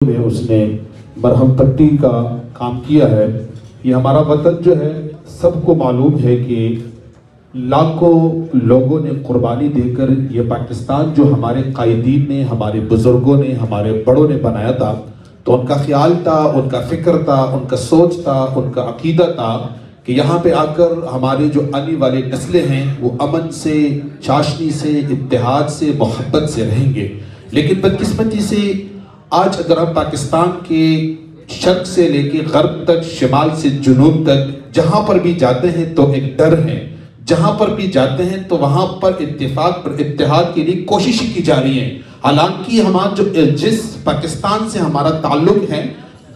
میں اس نے مرہم پٹی کا کام کیا ہے۔ یہ ہمارا وطن جو ہے سب کو معلوم ہے کہ لاکھوں لوگوں نے قربانی دے کر یہ پاکستان جو ہمارے قائدین نے، ہمارے بزرگوں نے، ہمارے بڑوں نے بنایا تھا، تو ان کا خیال تھا، ان کا فکر تھا، ان کا سوچ تھا، ان کا عقیدہ تھا کہ یہاں پہ آ کر ہمارے جو آنے والے نسلیں ہیں وہ امن سے، چاشنی سے، اتحاد سے، محبت سے رہیں گے۔ لیکن بدقسمتی سے آج اگر ہم پاکستان کے شرق سے لے کے غرب تک، شمال سے جنوب تک جہاں پر بھی جاتے ہیں تو ایک ڈر ہے، جہاں پر بھی جاتے ہیں تو وہاں پر اتفاق پر اتحاد کے لیے کوششیں کی جا رہی ہیں۔ حالانکہ جس پاکستان سے ہمارا تعلق ہے،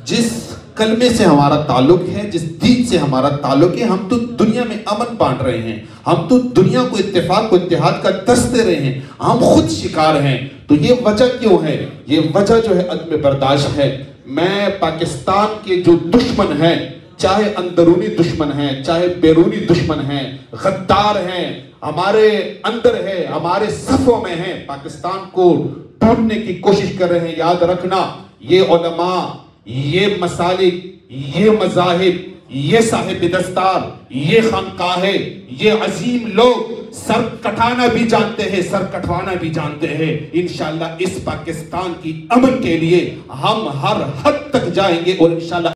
جس کلمے سے ہمارا تعلق ہے، جس دین سے ہمارا تعلق ہے، ہم تو دنیا میں امن بانٹ رہے ہیں، ہم تو دنیا کو اتفاق و اتحاد کا درس دے رہے ہیں، ہم خود شکار ہیں۔ تو یہ وجہ کیوں ہے؟ یہ وجہ جو ہے عدم برداشت ہے۔ میں پاکستان کے جو دشمن ہیں، چاہے اندرونی دشمن ہیں، چاہے بیرونی دشمن ہیں، غدار ہیں، ہمارے اندر ہے، ہمارے صفوں میں ہیں، پاکستان کو ٹوٹنے کی کوشش کر رہے ہیں۔ یاد رکھنا، یہ علماء، یہ مسالک، یہ مذاہب، یہ صاحب دستار، یہ خانقاہیں، یہ عظیم لوگ سر کٹانا بھی جانتے ہیں، سر کٹوانا بھی جانتے ہیں۔ انشاءاللہ اس پاکستان کی امن کے لیے ہم ہر حد تک جائیں گے اور انشاءاللہ